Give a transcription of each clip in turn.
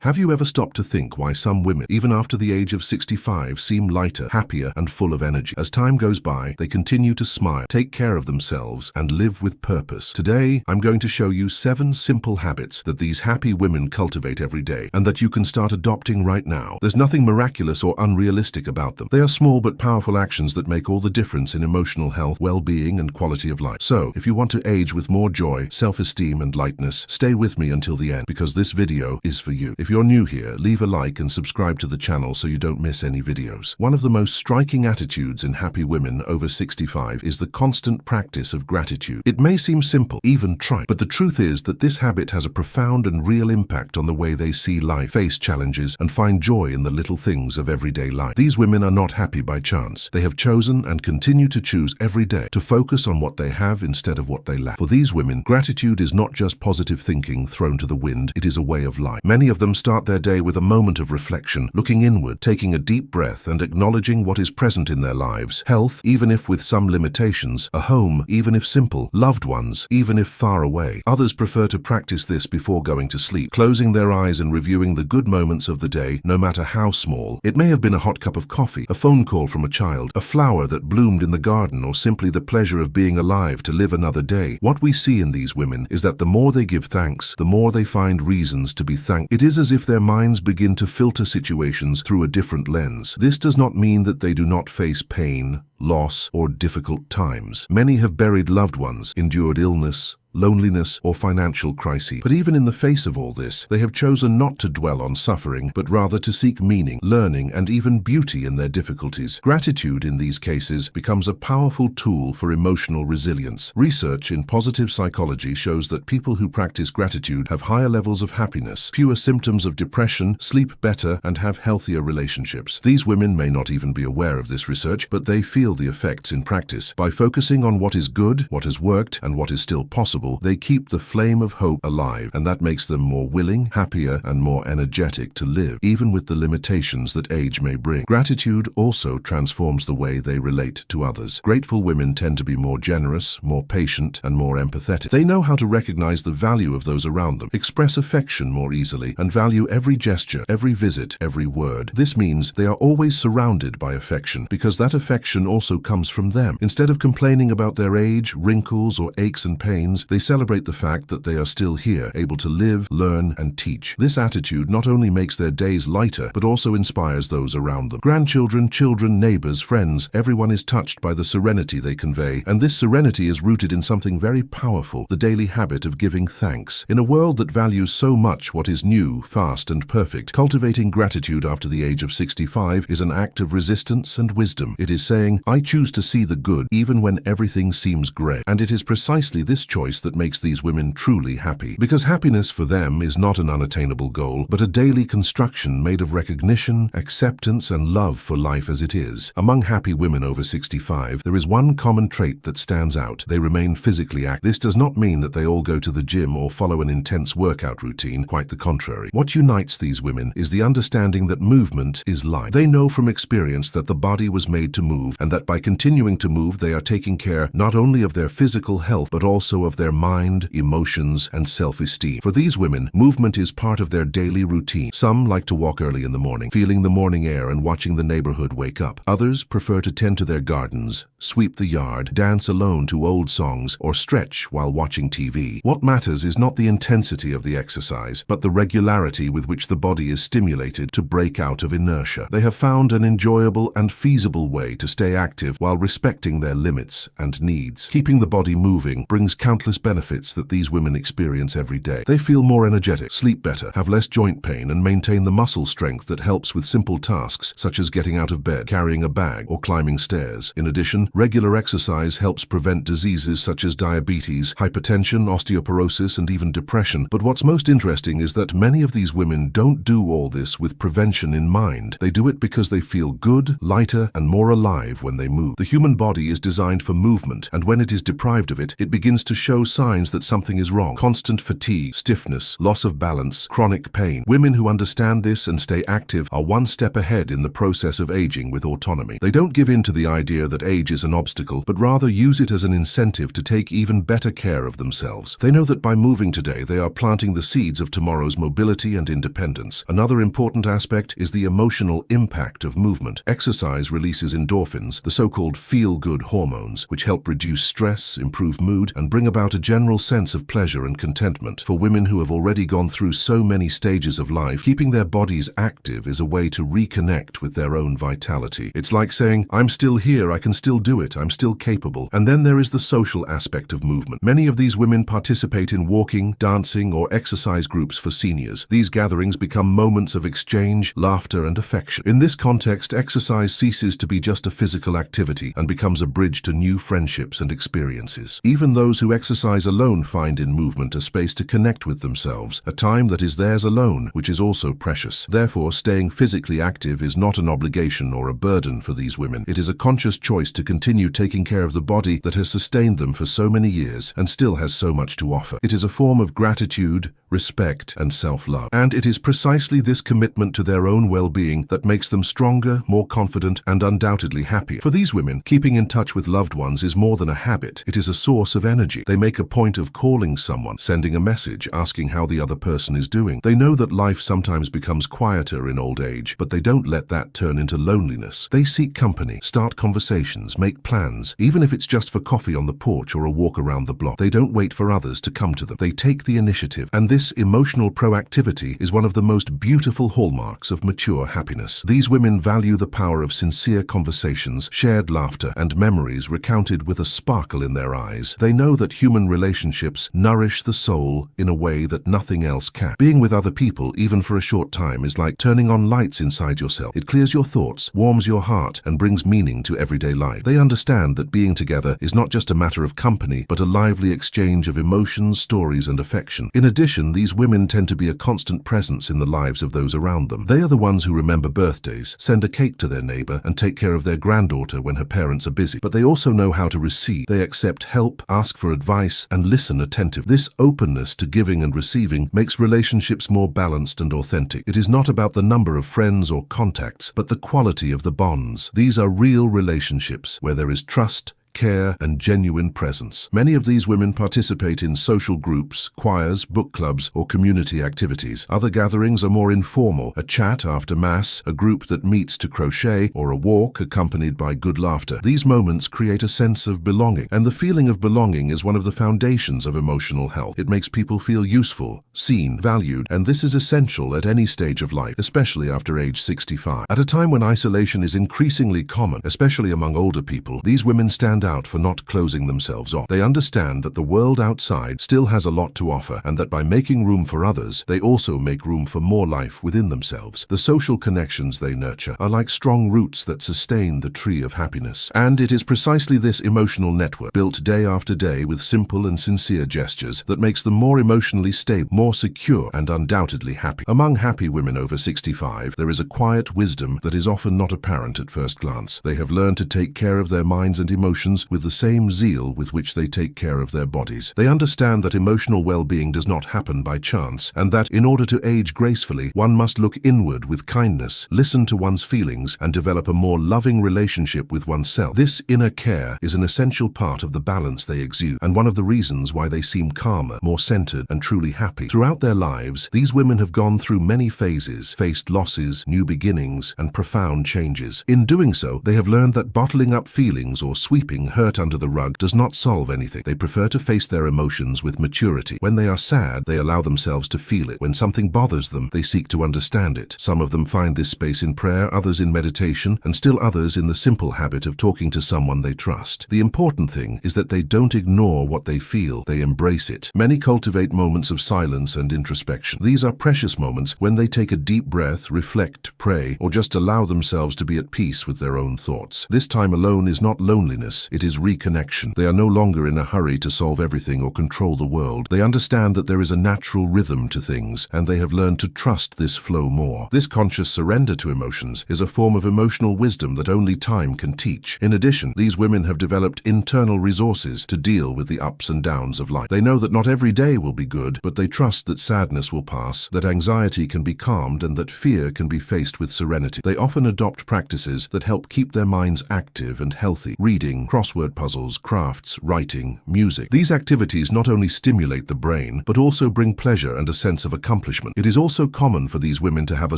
Have you ever stopped to think why some women, even after the age of 65, seem lighter, happier, and full of energy? As time goes by, they continue to smile, take care of themselves, and live with purpose. Today, I'm going to show you 7 simple habits that these happy women cultivate every day, and that you can start adopting right now. There's nothing miraculous or unrealistic about them. They are small but powerful actions that make all the difference in emotional health, well-being, and quality of life. So, if you want to age with more joy, self-esteem, and lightness, stay with me until the end, because this video is for you. If you're new here, leave a like and subscribe to the channel so you don't miss any videos. One of the most striking attitudes in happy women over 65 is the constant practice of gratitude. It may seem simple, even trite, but the truth is that this habit has a profound and real impact on the way they see life, face challenges, and find joy in the little things of everyday life. These women are not happy by chance. They have chosen and continue to choose every day to focus on what they have instead of what they lack. For these women, gratitude is not just positive thinking thrown to the wind, it is a way of life. Many of them start their day with a moment of reflection, looking inward, taking a deep breath, and acknowledging what is present in their lives. Health, even if with some limitations, a home, even if simple, loved ones, even if far away. Others prefer to practice this before going to sleep, closing their eyes and reviewing the good moments of the day, no matter how small. It may have been a hot cup of coffee, a phone call from a child, a flower that bloomed in the garden, or simply the pleasure of being alive to live another day. What we see in these women is that the more they give thanks, the more they find reasons to be thankful. It is as if their minds begin to filter situations through a different lens. This does not mean that they do not face pain, loss, or difficult times. Many have buried loved ones, endured illness, loneliness, or financial crises. But even in the face of all this, they have chosen not to dwell on suffering, but rather to seek meaning, learning, and even beauty in their difficulties. Gratitude in these cases becomes a powerful tool for emotional resilience. Research in positive psychology shows that people who practice gratitude have higher levels of happiness, fewer symptoms of depression, sleep better, and have healthier relationships. These women may not even be aware of this research, but they feel the effects in practice. By focusing on what is good, what has worked, and what is still possible, they keep the flame of hope alive, and that makes them more willing, happier, and more energetic to live, even with the limitations that age may bring. Gratitude also transforms the way they relate to others. Grateful women tend to be more generous, more patient, and more empathetic. They know how to recognize the value of those around them, express affection more easily, and value every gesture, every visit, every word. This means they are always surrounded by affection, because that affection also comes from them. Instead of complaining about their age, wrinkles, or aches and pains, they celebrate the fact that they are still here, able to live, learn, and teach. This attitude not only makes their days lighter, but also inspires those around them. Grandchildren, children, neighbors, friends, everyone is touched by the serenity they convey, and this serenity is rooted in something very powerful, the daily habit of giving thanks. In a world that values so much what is new, fast, and perfect, cultivating gratitude after the age of 65 is an act of resistance and wisdom. It is saying, I choose to see the good even when everything seems gray. And it is precisely this choice that makes these women truly happy. Because happiness for them is not an unattainable goal, but a daily construction made of recognition, acceptance, and love for life as it is. Among happy women over 65, there is one common trait that stands out. They remain physically active. This does not mean that they all go to the gym or follow an intense workout routine, quite the contrary. What unites these women is the understanding that movement is life. They know from experience that the body was made to move, and that by continuing to move, they are taking care not only of their physical health, but also of their mind, emotions, and self-esteem. For these women, movement is part of their daily routine. Some like to walk early in the morning, feeling the morning air and watching the neighborhood wake up. Others prefer to tend to their gardens, sweep the yard, dance alone to old songs, or stretch while watching TV. What matters is not the intensity of the exercise, but the regularity with which the body is stimulated to break out of inertia. They have found an enjoyable and feasible way to stay active while respecting their limits and needs. Keeping the body moving brings countless benefits that these women experience every day. They feel more energetic, sleep better, have less joint pain, and maintain the muscle strength that helps with simple tasks such as getting out of bed, carrying a bag, or climbing stairs. In addition, regular exercise helps prevent diseases such as diabetes, hypertension, osteoporosis, and even depression. But what's most interesting is that many of these women don't do all this with prevention in mind. They do it because they feel good, lighter, and more alive when they move. The human body is designed for movement, and when it is deprived of it, it begins to show signs that something is wrong. Constant fatigue, stiffness, loss of balance, chronic pain. Women who understand this and stay active are one step ahead in the process of aging with autonomy. They don't give in to the idea that age is an obstacle, but rather use it as an incentive to take even better care of themselves. They know that by moving today, they are planting the seeds of tomorrow's mobility and independence. Another important aspect is the emotional impact of movement. Exercise releases endorphins, the so-called feel-good hormones, which help reduce stress, improve mood, and bring about a general sense of pleasure and contentment. For women who have already gone through so many stages of life, keeping their bodies active is a way to reconnect with their own vitality. It's like saying, I'm still here, I can still do it, I'm still capable. And then there is the social aspect of movement. Many of these women participate in walking, dancing, or exercise groups for seniors. These gatherings become moments of exchange, laughter, and affection. In this context, exercise ceases to be just a physical activity and becomes a bridge to new friendships and experiences. Even those who exercise alone find in movement a space to connect with themselves, a time that is theirs alone, which is also precious. Therefore, staying physically active is not an obligation or a burden for these women. It is a conscious choice to continue taking care of the body that has sustained them for so many years and still has so much to offer. It is a form of gratitude, respect, and self-love. And it is precisely this commitment to their own well-being that makes them stronger, more confident, and undoubtedly happier. For these women, keeping in touch with loved ones is more than a habit. It is a source of energy. They make a point of calling someone, sending a message, asking how the other person is doing. They know that life sometimes becomes quieter in old age, but they don't let that turn into loneliness. They seek company, start conversations, make plans, even if it's just for coffee on the porch or a walk around the block. They don't wait for others to come to them. They take the initiative, and this emotional proactivity is one of the most beautiful hallmarks of mature happiness. These women value the power of sincere conversations, shared laughter, and memories recounted with a sparkle in their eyes. They know that human relationships nourish the soul in a way that nothing else can. Being with other people, even for a short time, is like turning on lights inside yourself. It clears your thoughts, warms your heart, and brings meaning to everyday life. They understand that being together is not just a matter of company, but a lively exchange of emotions, stories, and affection. In addition, these women tend to be a constant presence in the lives of those around them. They are the ones who remember birthdays, send a cake to their neighbor, and take care of their granddaughter when her parents are busy. But they also know how to receive. They accept help, ask for advice, and listen attentively. This openness to giving and receiving makes relationships more balanced and authentic. It is not about the number of friends or contacts, but the quality of the bonds. These are real relationships where there is trust, care, and genuine presence. Many of these women participate in social groups, choirs, book clubs, or community activities. Other gatherings are more informal, a chat after mass, a group that meets to crochet, or a walk accompanied by good laughter. These moments create a sense of belonging, and the feeling of belonging is one of the foundations of emotional health. It makes people feel useful, seen, valued, and this is essential at any stage of life, especially after age 65. At a time when isolation is increasingly common, especially among older people, these women stand out for not closing themselves off. They understand that the world outside still has a lot to offer, and that by making room for others, they also make room for more life within themselves. The social connections they nurture are like strong roots that sustain the tree of happiness. And it is precisely this emotional network, built day after day with simple and sincere gestures, that makes them more emotionally stable, more secure, and undoubtedly happy. Among happy women over 65, there is a quiet wisdom that is often not apparent at first glance. They have learned to take care of their minds and emotions with the same zeal with which they take care of their bodies. They understand that emotional well-being does not happen by chance, and that in order to age gracefully, one must look inward with kindness, listen to one's feelings, and develop a more loving relationship with oneself. This inner care is an essential part of the balance they exude, and one of the reasons why they seem calmer, more centered, and truly happy. Throughout their lives, these women have gone through many phases, faced losses, new beginnings, and profound changes. In doing so, they have learned that bottling up feelings or sweeping hurt under the rug does not solve anything. They prefer to face their emotions with maturity. When they are sad, they allow themselves to feel it. When something bothers them, they seek to understand it. Some of them find this space in prayer, others in meditation, and still others in the simple habit of talking to someone they trust. The important thing is that they don't ignore what they feel, they embrace it. Many cultivate moments of silence and introspection. These are precious moments when they take a deep breath, reflect, pray, or just allow themselves to be at peace with their own thoughts. This time alone is not loneliness, it is reconnection. They are no longer in a hurry to solve everything or control the world. They understand that there is a natural rhythm to things, and they have learned to trust this flow more. This conscious surrender to emotions is a form of emotional wisdom that only time can teach. In addition, these women have developed internal resources to deal with the ups and downs of life. They know that not every day will be good, but they trust that sadness will pass, that anxiety can be calmed, and that fear can be faced with serenity. They often adopt practices that help keep their minds active and healthy. Reading, crossword puzzles, crafts, writing, music. These activities not only stimulate the brain, but also bring pleasure and a sense of accomplishment. It is also common for these women to have a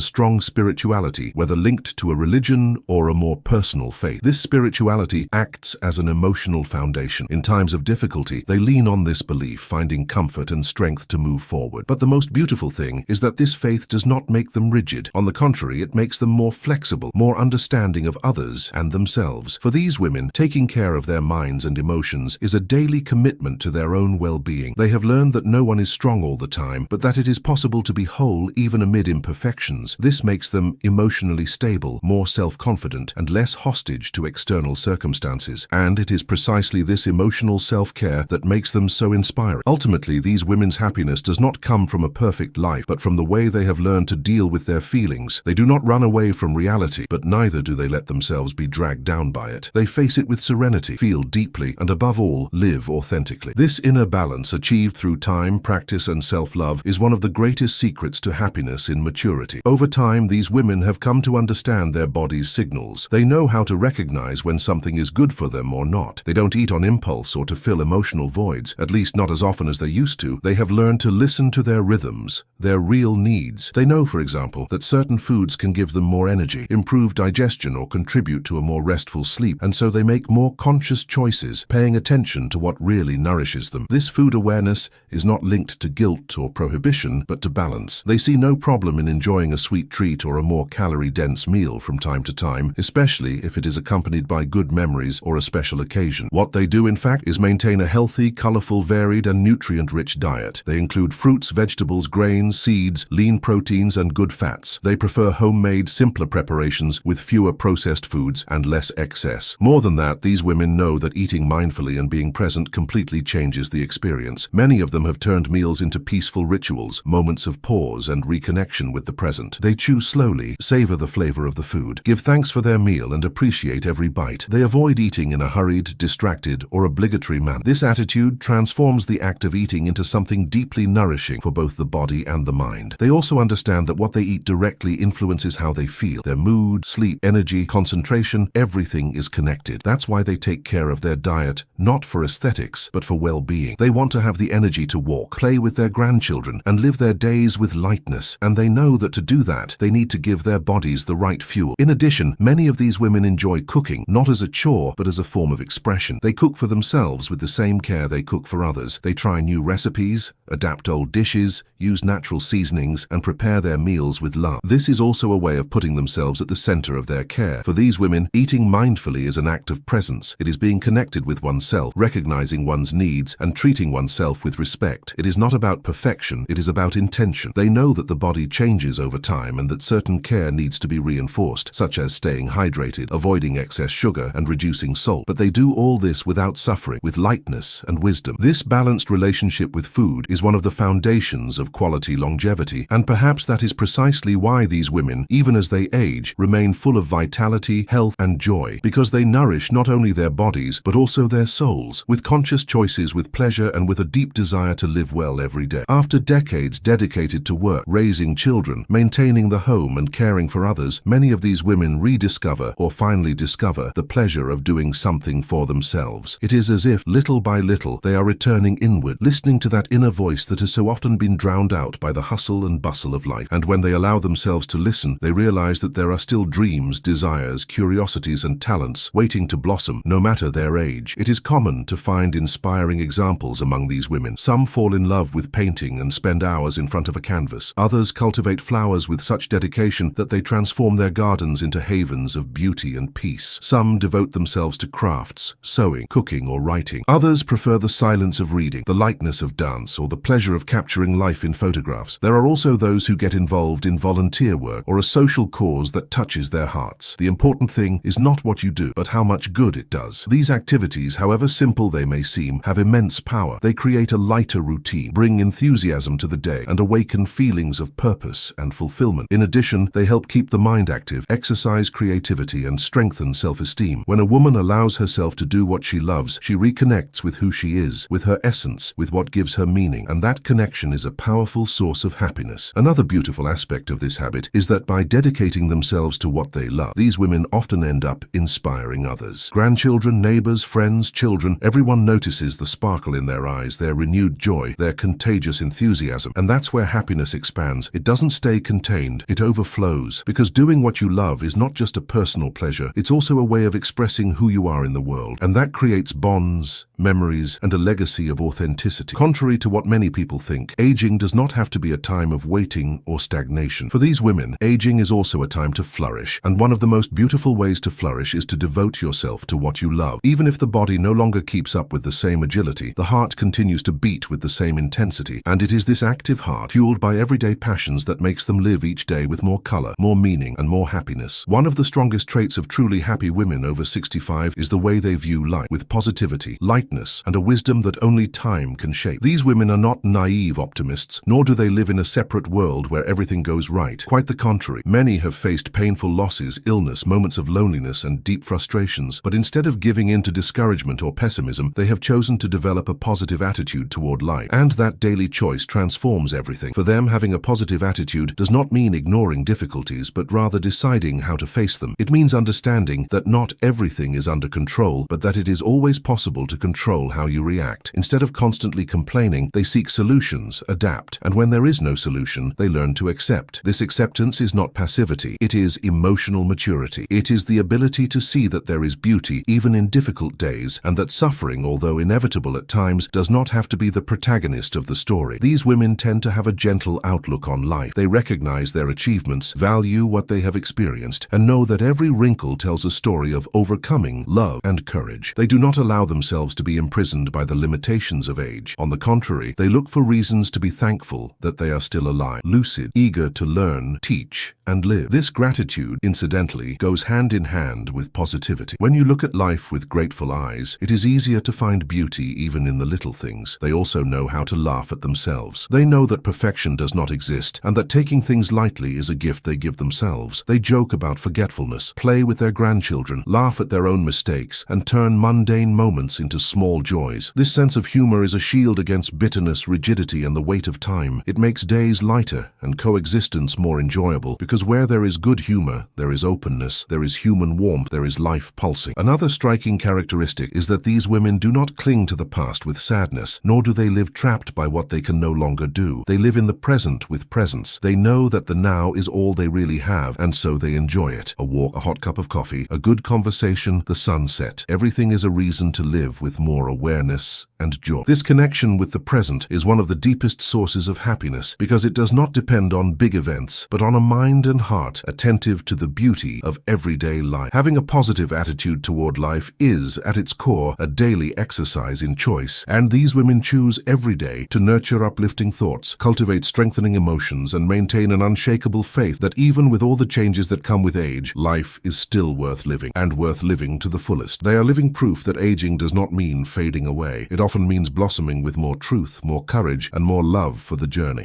strong spirituality, whether linked to a religion or a more personal faith. This spirituality acts as an emotional foundation. In times of difficulty, they lean on this belief, finding comfort and strength to move forward. But the most beautiful thing is that this faith does not make them rigid. On the contrary, it makes them more flexible, more understanding of others and themselves. For these women, taking care of their minds and emotions is a daily commitment to their own well-being. They have learned that no one is strong all the time, but that it is possible to be whole even amid imperfections. This makes them emotionally stable, more self-confident, and less hostage to external circumstances. And it is precisely this emotional self-care that makes them so inspiring. Ultimately, these women's happiness does not come from a perfect life, but from the way they have learned to deal with their feelings. They do not run away from reality, but neither do they let themselves be dragged down by it. They face it with serenity, feel deeply, and above all, live authentically. This inner balance, achieved through time, practice, and self-love, is one of the greatest secrets to happiness in maturity. Over time, these women have come to understand their body's signals. They know how to recognize when something is good for them or not. They don't eat on impulse or to fill emotional voids, at least not as often as they used to. They have learned to listen to their rhythms, their real needs. They know, for example, that certain foods can give them more energy, improve digestion, or contribute to a more restful sleep, and so they make more conscious choices, paying attention to what really nourishes them. This food awareness is not linked to guilt or prohibition, but to balance. They see no problem in enjoying a sweet treat or a more calorie-dense meal from time to time, especially if it is accompanied by good memories or a special occasion. What they do, in fact, is maintain a healthy, colorful, varied, and nutrient-rich diet. They include fruits, vegetables, grains, seeds, lean proteins, and good fats. They prefer homemade, simpler preparations with fewer processed foods and less excess. More than that, these women know that eating mindfully and being present completely changes the experience. Many of them have turned meals into peaceful rituals, moments of pause and reconnection with the present. They chew slowly, savor the flavor of the food, give thanks for their meal, and appreciate every bite. They avoid eating in a hurried, distracted, or obligatory manner. This attitude transforms the act of eating into something deeply nourishing for both the body and the mind. They also understand that what they eat directly influences how they feel. Their mood, sleep, energy, concentration, everything is connected. That's why they take care of their diet, not for aesthetics, but for well-being. They want to have the energy to walk, play with their grandchildren, and live their days with lightness. And they know that to do that, they need to give their bodies the right fuel. In addition, many of these women enjoy cooking, not as a chore, but as a form of expression. They cook for themselves with the same care they cook for others. They try new recipes, adapt old dishes, use natural seasonings, and prepare their meals with love. This is also a way of putting themselves at the center of their care. For these women, eating mindfully is an act of presence. It is being connected with oneself, recognizing one's needs, and treating oneself with respect. It is not about perfection, it is about intention. They know that the body changes over time and that certain care needs to be reinforced, such as staying hydrated, avoiding excess sugar, and reducing salt. But they do all this without suffering, with lightness and wisdom. This balanced relationship with food is one of the foundations of quality longevity, and perhaps that is precisely why these women, even as they age, remain full of vitality, health, and joy, because they nourish not only their bodies, but also their souls, with conscious choices, with pleasure, and with a deep desire to live well every day. After decades dedicated to work, raising children, maintaining the home, and caring for others, many of these women rediscover, or finally discover, the pleasure of doing something for themselves. It is as if, little by little, they are returning inward, listening to that inner voice that has so often been drowned out by the hustle and bustle of life. And when they allow themselves to listen, they realize that there are still dreams, desires, curiosities, and talents waiting to blossom, no matter their age. It is common to find inspiring examples among these women. Some fall in love with painting and spend hours in front of a canvas. Others cultivate flowers with such dedication that they transform their gardens into havens of beauty and peace. Some devote themselves to crafts, sewing, cooking, or writing. Others prefer the silence of reading, the lightness of dance, or the pleasure of capturing life in photographs. There are also those who get involved in volunteer work or a social cause that touches their hearts. The important thing is not what you do, but how much good it does. does. These activities, however simple they may seem, have immense power. They create a lighter routine, bring enthusiasm to the day, and awaken feelings of purpose and fulfillment. In addition, they help keep the mind active, exercise creativity, and strengthen self-esteem. When a woman allows herself to do what she loves, she reconnects with who she is, with her essence, with what gives her meaning, and that connection is a powerful source of happiness. Another beautiful aspect of this habit is that by dedicating themselves to what they love, these women often end up inspiring others. Grandchildren, neighbors, friends, children, everyone notices the sparkle in their eyes, their renewed joy, their contagious enthusiasm. And that's where happiness expands. It doesn't stay contained, it overflows. Because doing what you love is not just a personal pleasure, it's also a way of expressing who you are in the world. And that creates bonds, memories, and a legacy of authenticity. Contrary to what many people think, aging does not have to be a time of waiting or stagnation. For these women, aging is also a time to flourish, and one of the most beautiful ways to flourish is to devote yourself to what you love. Even if the body no longer keeps up with the same agility, the heart continues to beat with the same intensity, and it is this active heart, fueled by everyday passions, that makes them live each day with more color, more meaning, and more happiness. One of the strongest traits of truly happy women over 65 is the way they view life, with positivity, lightness, and a wisdom that only time can shape. These women are not naive optimists, nor do they live in a separate world where everything goes right. Quite the contrary. Many have faced painful losses, illness, moments of loneliness, and deep frustrations, but instead of giving in to discouragement or pessimism, they have chosen to develop a positive attitude toward life. And that daily choice transforms everything. For them, having a positive attitude does not mean ignoring difficulties, but rather deciding how to face them. It means understanding that not everything is under control, but that it is always possible to control how you react. Instead of constantly complaining, they seek solutions, adapt, and when there is no solution, they learn to accept. This acceptance is not passivity, it is emotional maturity. It is the ability to see that there is beauty even in difficult days, and that suffering, although inevitable at times, does not have to be the protagonist of the story. These women tend to have a gentle outlook on life. They recognize their achievements, value what they have experienced, and know that every wrinkle tells a story of overcoming, love, and courage. They do not allow themselves to be imprisoned by the limitations of age. On the contrary, they look for reasons to be thankful that they are still alive, lucid, eager to learn, teach, and live. This gratitude, incidentally, goes hand in hand with positivity. When you look at life with grateful eyes, it is easier to find beauty even in the little things. They also know how to laugh at themselves. They know that perfection does not exist, and that taking things lightly is a gift they give themselves. They joke about forgetfulness, play with their grandchildren, laugh at their own mistakes, and turn mundane moments into small joys. This sense of humor is a shield against bitterness, rigidity, and the weight of time. It makes days lighter and coexistence more enjoyable, because where there is good humor, there is openness, there is human warmth, there is life pulsing. Another striking characteristic is that these women do not cling to the past with sadness, nor do they live trapped by what they can no longer do. They live in the present with presence. They know that the now is all they really have, and so they enjoy it. A walk, a hot cup of coffee, a good conversation, the sunset. Everything is a reason to live with more awareness and joy. This connection with the present is one of the deepest sources of happiness, because it does not depend on big events, but on a mind and heart attentive to the beauty of everyday life. Having a positive attitude toward life is, at its core, a daily exercise in choice, and these women choose every day to nurture uplifting thoughts, cultivate strengthening emotions, and maintain an unshakable faith that even with all the changes that come with age, life is still worth living, and worth living to the fullest. They are living proof that aging does not mean fading away. It often means blossoming with more truth, more courage, and more love for the journey.